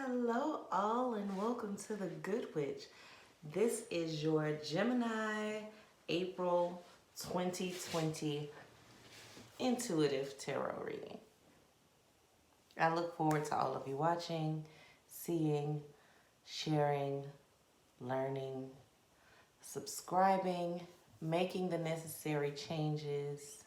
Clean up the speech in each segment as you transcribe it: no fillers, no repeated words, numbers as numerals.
Hello all and welcome to the Good Witch. This is your Gemini April 2020 intuitive tarot reading. I look forward to all of you watching, seeing, sharing, learning, subscribing, making the necessary changes,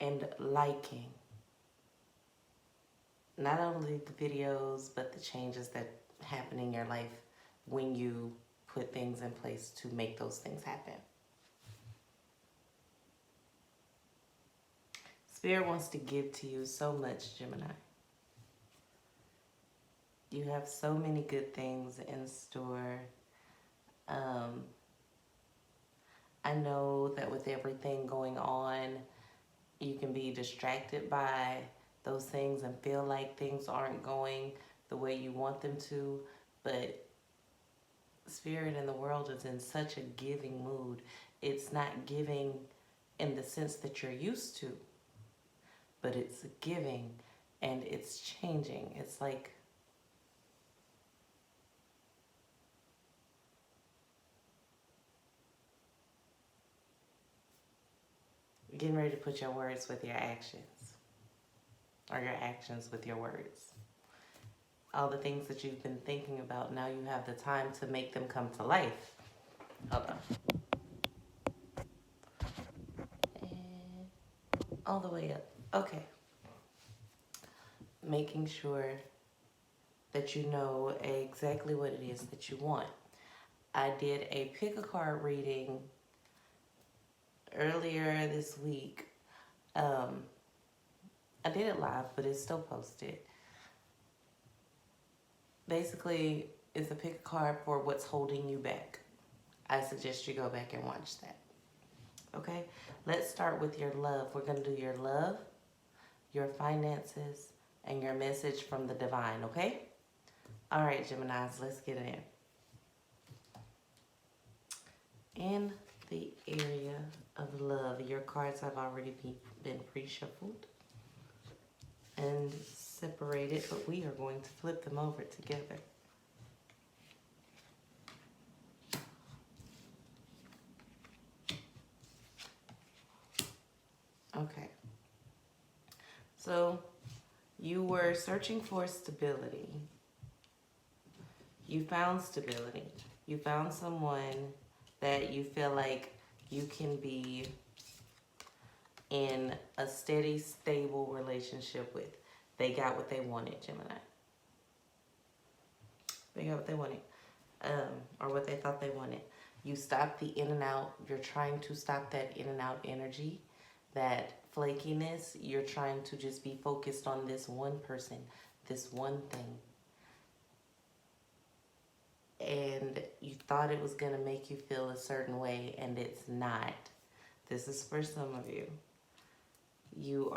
and liking not only the videos, but the changes that happen in your life when you put things in place to make those things happen. Spirit wants to give to you so much, Gemini. You have so many good things in store. I know that with everything going on, you can be distracted by those things and feel like things aren't going the way you want them to, but Spirit and the world is in such a giving mood. It's not giving in the sense that you're used to, but it's giving and it's changing. It's like getting ready to put your words with your actions, or your actions with your words. All the things that you've been thinking about, now you have the time to make them come to life. Hold on. And all the way up. Okay. Making sure that you know exactly what it is that you want. I did a pick a card reading earlier this week. I did it live, but it's still posted. Basically, it's a pick a card for what's holding you back. I suggest you go back and watch that. Okay, let's start with your love. We're going to do your love, your finances, and your message from the divine, okay? All right, Geminis, let's get in. In the area of love, your cards have already been pre-shuffled and separated, but we are going to flip them over together. Okay. So you were searching for stability. You found stability. You found someone that you feel like you can be in a steady, stable relationship with. They got what they wanted, Gemini. They got what they wanted, or what they thought they wanted. You stopped the in and out. You're trying to stop that in and out energy, that flakiness. You're trying to just be focused on this one person, this one thing. And you thought it was going to make you feel a certain way, and it's not. This is for some of you. You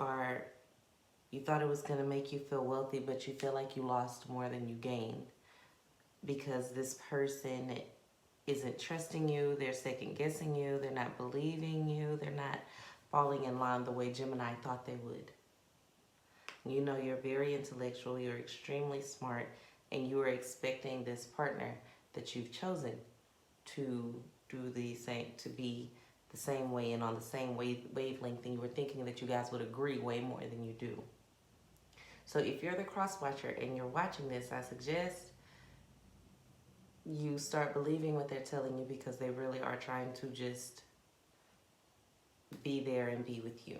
thought it was going to make you feel wealthy, but you feel like you lost more than you gained because this person isn't trusting you. They're second guessing you. They're not believing you. They're not falling in line the way Gemini thought they would. You know, you're very intellectual. You're extremely smart, and you are expecting this partner that you've chosen to do the same, to be the same way and on the same wavelength, and you were thinking that you guys would agree way more than you do. So if you're the cross watcher and you're watching this, I suggest you start believing what they're telling you, because they really are trying to just be there and be with you.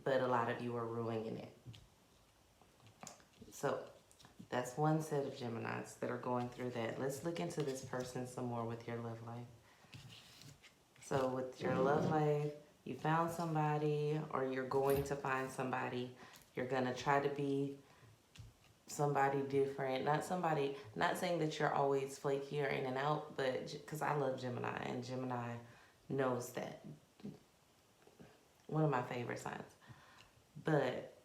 But a lot of you are ruining it. So that's one set of Geminis that are going through that. Let's look into this person some more with your love life. So with your love life, you found somebody, or you're going to find somebody. You're going to try to be somebody different. Not saying that you're always flaky or in and out, but because I love Gemini, and Gemini knows that. One of my favorite signs. But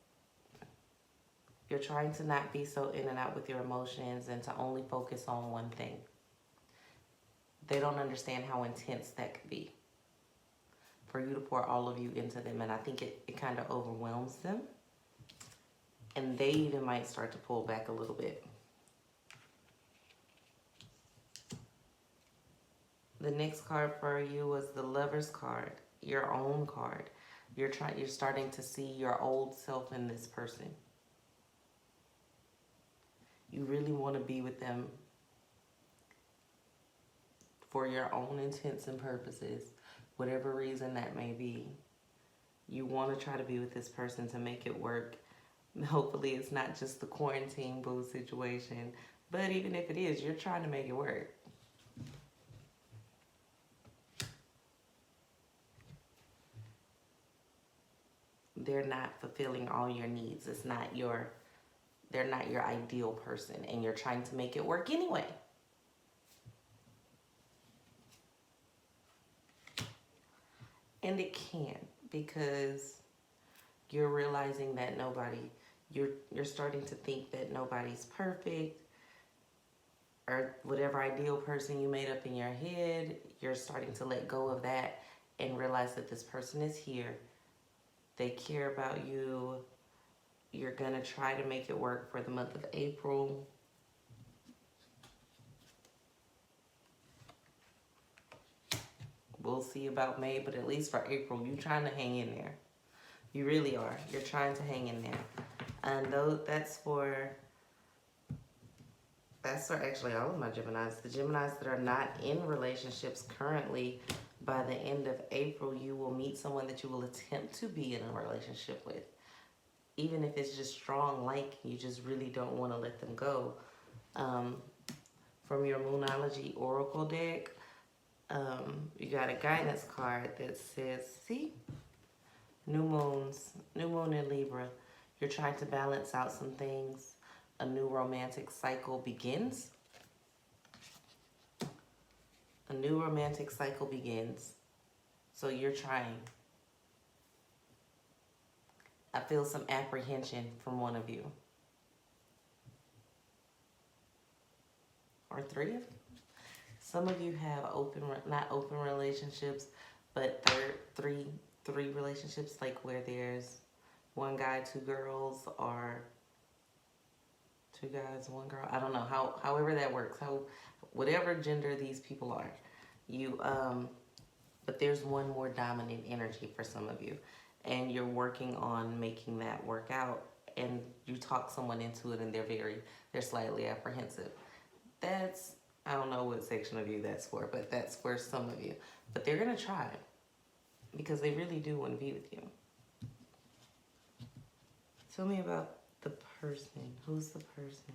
you're trying to not be so in and out with your emotions and to only focus on one thing. They don't understand how intense that could be for you to pour all of you into them, and I think it kind of overwhelms them. And they even might start to pull back a little bit. The next card for you was the Lover's card, your own card. You're starting to see your old self in this person. You really want to be with them for your own intents and purposes, whatever reason that may be. You want to try to be with this person to make it work. Hopefully it's not just the quarantine boo situation, but even if it is, you're trying to make it work. They're not fulfilling all your needs. They're not your ideal person, and you're trying to make it work anyway. And it can, because you're realizing that you're starting to think that nobody's perfect, or whatever ideal person you made up in your head, you're starting to let go of that and realize that this person is here. They care about you. You're gonna try to make it work for the month of April. We'll see about May, but at least for April, you're trying to hang in there. You really are. You're trying to hang in there. And that's for actually all of my Geminis. The Geminis that are not in relationships currently, by the end of April, you will meet someone that you will attempt to be in a relationship with. Even if it's just strong you just really don't want to let them go. From your Moonology Oracle deck, you got a guidance card that says, see? New moon in Libra. You're trying to balance out some things. A new romantic cycle begins. A new romantic cycle begins. So you're trying. I feel some apprehension from one of you. Or three of you. Some of you have not open relationships, but three relationships, like where there's one guy, two girls, or two guys, one girl. I don't know however that works. Whatever gender these people are, but there's one more dominant energy for some of you, and you're working on making that work out. And you talk someone into it, and they're slightly apprehensive. I don't know what section of you that's for, but that's for some of you. But they're gonna try, because they really do want to be with you. Tell me about the person. Who's the person?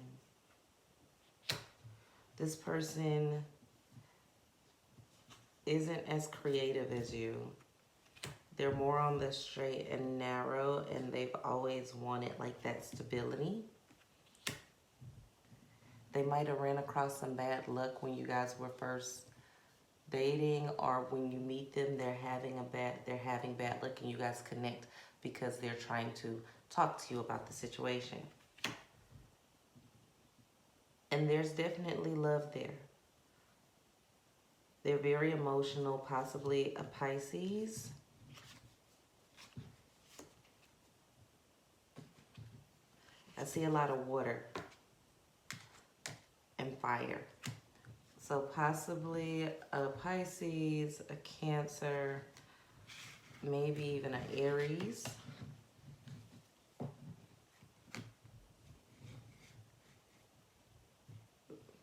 This person isn't as creative as you. They're more on the straight and narrow, and they've always wanted that stability. They might have ran across some bad luck when you guys were first dating, or when you meet them, they're having bad luck, and you guys connect because they're trying to talk to you about the situation. And there's definitely love there. They're very emotional, possibly a Pisces. I see a lot of water and fire. So possibly a Pisces, a Cancer, maybe even an Aries.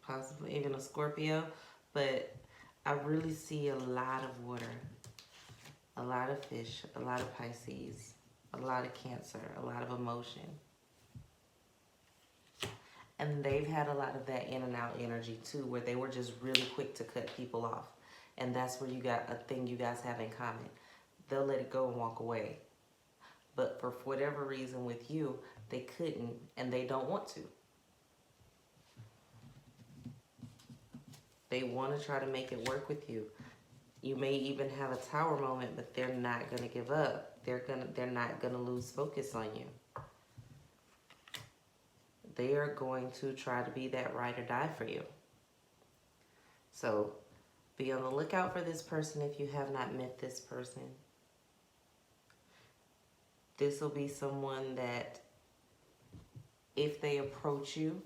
Possibly even a Scorpio. But I really see a lot of water, a lot of fish, a lot of Pisces, a lot of Cancer, a lot of emotion. And they've had a lot of that in and out energy too, where they were just really quick to cut people off. And that's where you got a thing you guys have in common. They'll let it go and walk away. But for whatever reason with you, they couldn't, and they don't want to. They want to try to make it work with you. You may even have a tower moment, but they're not going to give up. They're not going to lose focus on you. They are going to try to be that ride or die for you. So be on the lookout for this person if you have not met this person. This will be someone that if they approach you,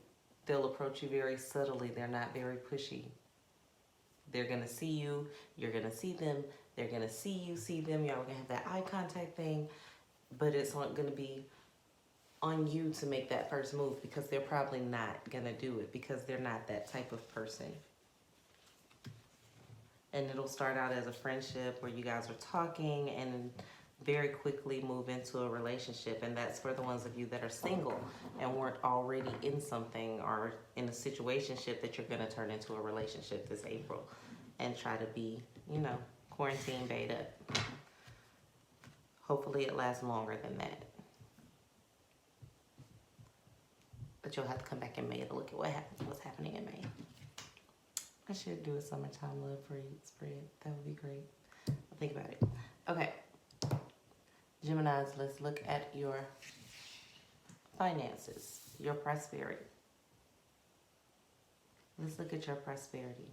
they'll approach you very subtly. They're not very pushy. They're going to see you. You're going to see them. They're going to see you, see them. Y'all going to have that eye contact thing. But it's not going to be on you to make that first move, because they're probably not going to do it, because they're not that type of person. And it'll start out as a friendship where you guys are talking and very quickly move into a relationship. And that's for the ones of you that are single and weren't already in something or in a situationship, that you're going to turn into a relationship this April and try to be, you know, quarantine bait up. Hopefully it lasts longer than that. But you'll have to come back in May to look at what's happening in May. I should do a summertime love spread. That would be great. I'll think about it. Okay. Geminis, let's look at your finances, your prosperity. Let's look at your prosperity.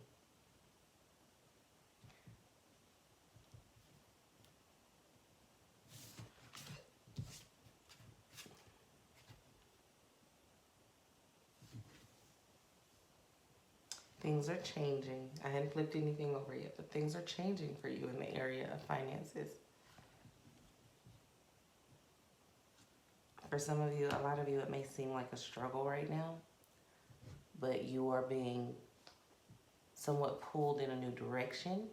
Things are changing. I hadn't flipped anything over yet, but things are changing for you in the area of finances. For some of you, a lot of you, it may seem like a struggle right now, but you are being somewhat pulled in a new direction.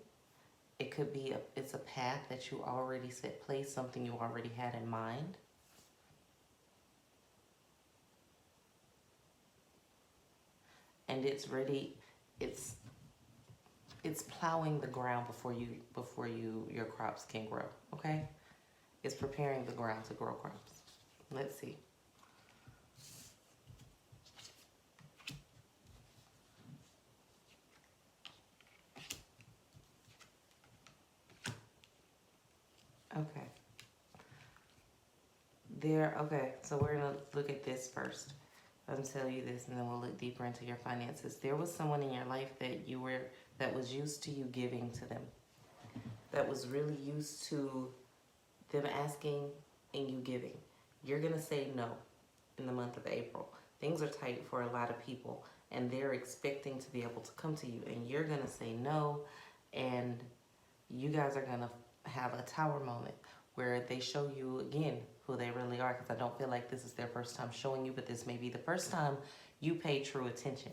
It could be, it's a path that you already set place, something you already had in mind. And it's ready, it's plowing the ground before your crops can grow, okay? It's preparing the ground to grow crops. Let's see. Okay. Okay, so we're gonna look at this first. I'll tell you this and then we'll look deeper into your finances. There was someone in your life that was used to you giving to them. That was really used to them asking and you giving. You're gonna say no in the month of April. Things are tight for a lot of people and they're expecting to be able to come to you, and you're gonna say no, and you guys are gonna have a tower moment where they show you again who they really are, because I don't feel like this is their first time showing you, but this may be the first time you pay true attention.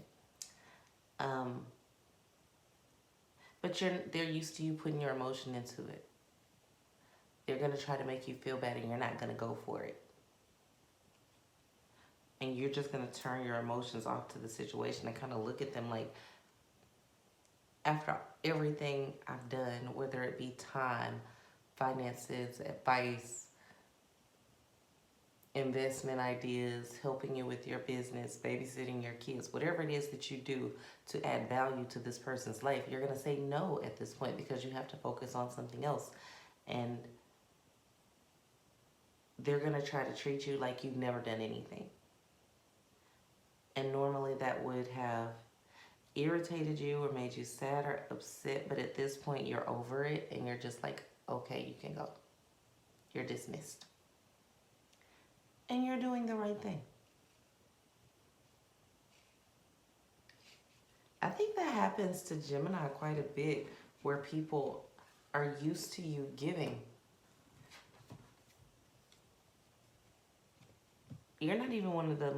But they're used to you putting your emotion into it. They're going to try to make you feel bad and you're not going to go for it. And you're just going to turn your emotions off to the situation and kind of look at them like, after everything I've done, whether it be time, finances, advice, investment ideas, helping you with your business, babysitting your kids, whatever it is that you do to add value to this person's life, you're going to say no at this point because you have to focus on something else. And they're going to try to treat you like you've never done anything. And normally that would have irritated you or made you sad or upset, but at this point you're over it and you're just like, okay, you can go. You're dismissed. And you're doing the right thing. I think that happens to Gemini quite a bit, where people are used to you giving. You're not even one of the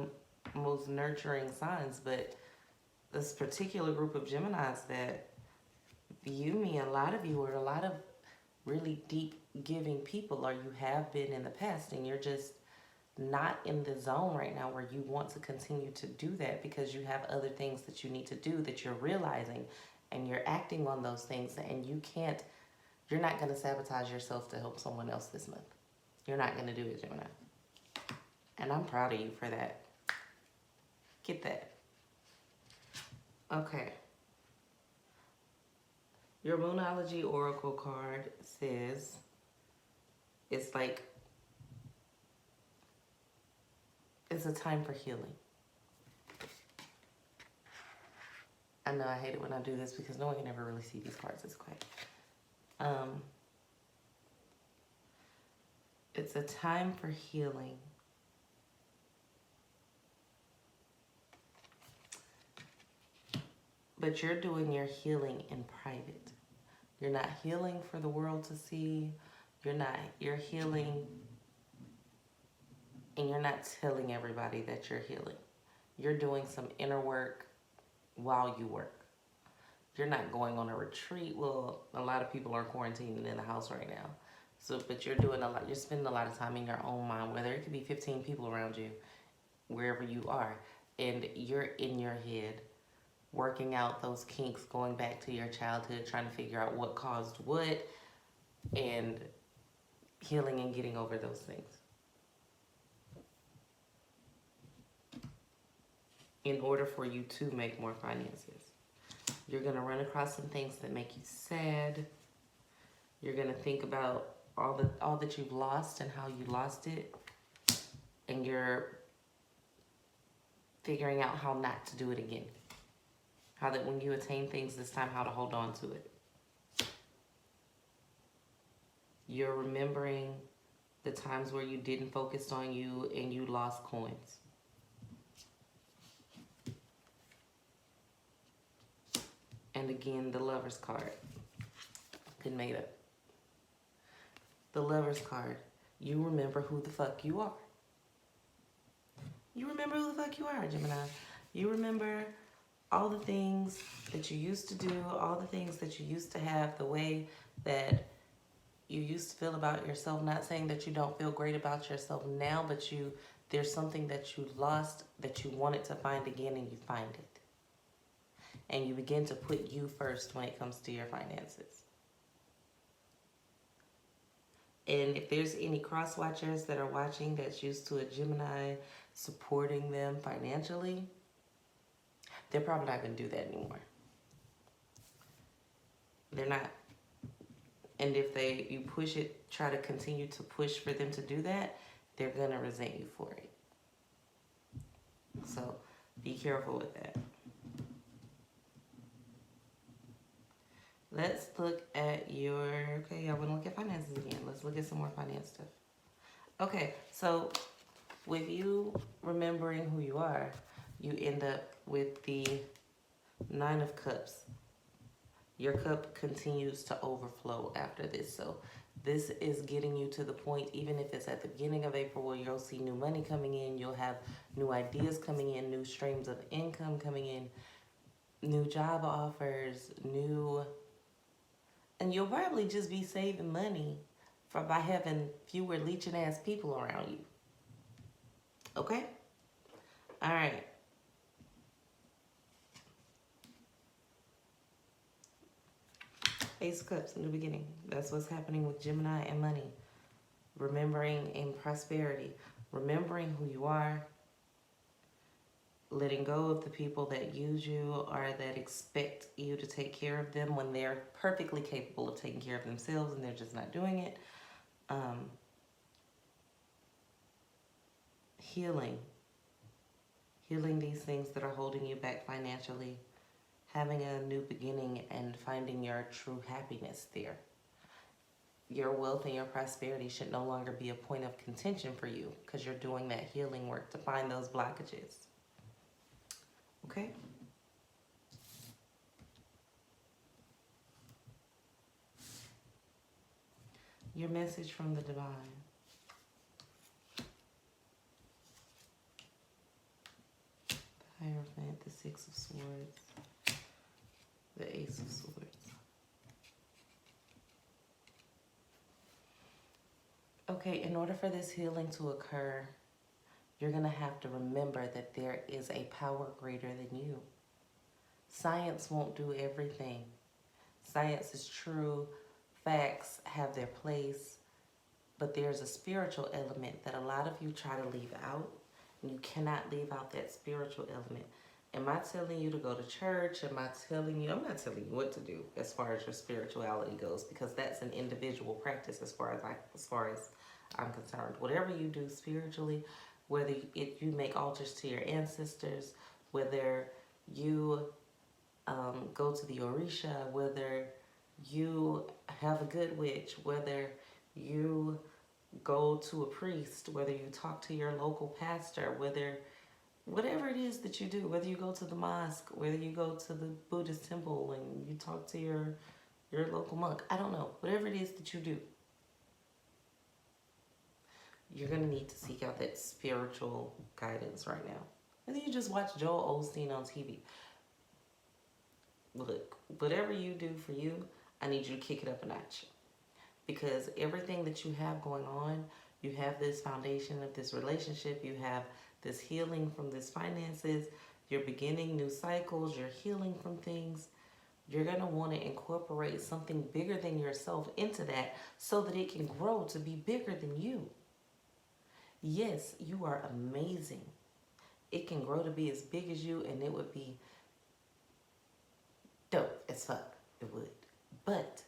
most nurturing signs, but this particular group of Geminis that view me, a lot of you are a lot of really deep giving people, or you have been in the past, and you're just not in the zone right now where you want to continue to do that because you have other things that you need to do that you're realizing, and you're acting on those things, and you're not going to sabotage yourself to help someone else this month. You're not going to do it, Gemini. And I'm proud of you for that. Get that. Okay. Your Moonology Oracle card says it's like, it's a time for healing. I know I hate it when I do this because no one can ever really see these cards. It's quiet. It's a time for healing. But you're doing your healing in private. You're not healing for the world to see. You're healing and you're not telling everybody that you're healing. You're doing some inner work while you work. You're not going on a retreat. Well, a lot of people are quarantining in the house right now. So, but you're doing a lot, you're spending a lot of time in your own mind, whether it could be 15 people around you, wherever you are, and you're in your head, working out those kinks, going back to your childhood, trying to figure out what caused what, and healing and getting over those things. In order for you to make more finances. You're going to run across some things that make you sad. You're going to think about all that you've lost and how you lost it. And you're figuring out how not to do it again. How that when you attain things this time, how to hold on to it. You're remembering the times where you didn't focus on you and you lost coins. And again, the Lover's card. Been made up. The Lover's card. You remember who the fuck you are. You remember who the fuck you are, Gemini. You remember all the things that you used to do, all the things that you used to have, the way that you used to feel about yourself. Not saying that you don't feel great about yourself now, but there's something that you lost that you wanted to find again, and you find it. And you begin to put you first when it comes to your finances. And if there's any cross watchers that are watching that's used to a Gemini supporting them financially, they're probably not going to do that anymore. They're not. And if you push it, try to continue to push for them to do that, they're going to resent you for it. So be careful with that. Let's look at okay, I want to look at finances again. Let's look at some more finance stuff. Okay, so with you remembering who you are, you end up with the 9 of Cups. Your cup continues to overflow after this. So this is getting you to the point, even if it's at the beginning of April, where you'll see new money coming in, you'll have new ideas coming in, new streams of income coming in, new job offers, and you'll probably just be saving money by having fewer leeching ass people around you. Okay? All right. Ace of Cups in the beginning. That's what's happening with Gemini and money. Remembering in prosperity. Remembering who you are. Letting go of the people that use you or that expect you to take care of them when they're perfectly capable of taking care of themselves and they're just not doing it. Healing these things that are holding you back financially. Having a new beginning and finding your true happiness there. Your wealth and your prosperity should no longer be a point of contention for you because you're doing that healing work to find those blockages. Okay? Your message from the divine. The Hierophant, the 6 of Swords, the Ace of Swords. Okay, in order for this healing to occur, you're going to have to remember that there is a power greater than you. Science won't do everything. Science is true. Facts have their place. But there's a spiritual element that a lot of you try to leave out. And you cannot leave out that spiritual element. Am I telling you to go to church? I'm not telling you what to do as far as your spirituality goes. Because that's an individual practice as far as I'm concerned. Whatever you do spiritually, whether you make altars to your ancestors, whether you go to the Orisha, whether you have a good witch, whether you go to a priest, whether you talk to your local pastor, whether Whatever it is that you do, whether you go to the mosque, whether you go to the Buddhist temple and you talk to your local monk, I don't know. Whatever it is that you do, you're going to need to seek out that spiritual guidance right now. Whether you just watch Joel Osteen on TV. Look, whatever you do for you, I need you to kick it up a notch. Because everything that you have going on, you have this foundation of this relationship, you have this healing from this finances, you're beginning new cycles, you're healing from things. You're going to want to incorporate something bigger than yourself into that so that it can grow to be bigger than you. Yes, you are amazing. It can grow to be as big as you, and it would be dope as fuck. It would. But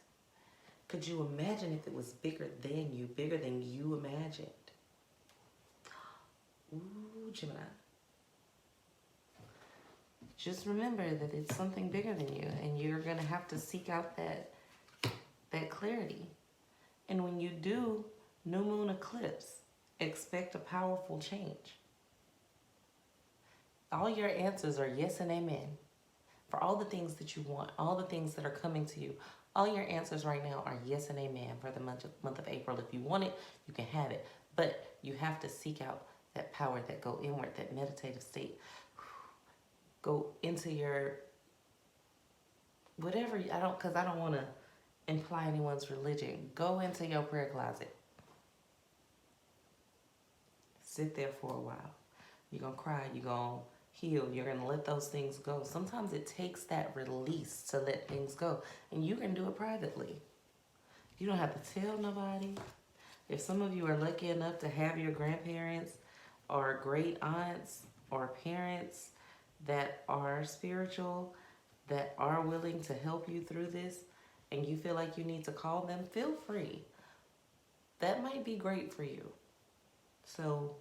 could you imagine if it was bigger than you imagined? Ooh, Gemini. Just remember that it's something bigger than you, and you're going to have to seek out that clarity. And when you do new moon eclipse, expect a powerful change. All your answers are yes and amen. For all the things that you want, all the things that are coming to you, all your answers right now are yes and amen for the month of April. If you want it, you can have it. But you have to seek out that power, that go inward, that meditative state. Go into your, whatever, because I don't want to imply anyone's religion. Go into your prayer closet. Sit there for a while. You're going to cry. You're going to heal. You're going to let those things go. Sometimes it takes that release to let things go. And you can do it privately. You don't have to tell nobody. If some of you are lucky enough to have your grandparents or great aunts or parents that are spiritual, that are willing to help you through this, and you feel like you need to call them, feel free. That might be great for you. So,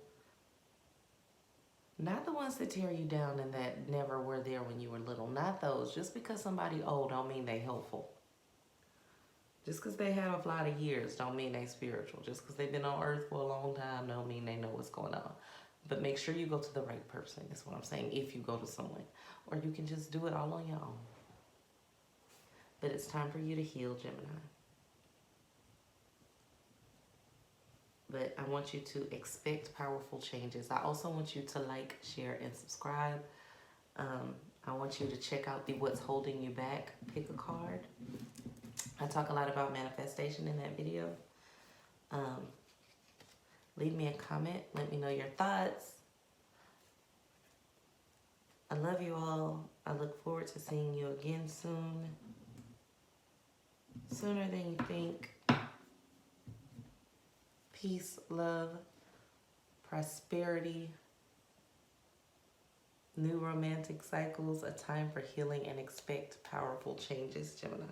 not the ones that tear you down and that never were there when you were little. Not those. Just because somebody old don't mean they helpful. Just because they have a lot of years don't mean they spiritual. Just because they've been on earth for a long time don't mean they know what's going on. But make sure you go to the right person, is what I'm saying, if you go to someone. Or you can just do it all on your own. But it's time for you to heal, Gemini. But I want you to expect powerful changes. I also want you to like, share, and subscribe. I want you to check out the What's Holding You Back. Pick a card. I talk a lot about manifestation in that video. Leave me a comment. Let me know your thoughts. I love you all. I look forward to seeing you again soon. Sooner than you think. Peace, love, prosperity, new romantic cycles, a time for healing, and expect powerful changes, Gemini.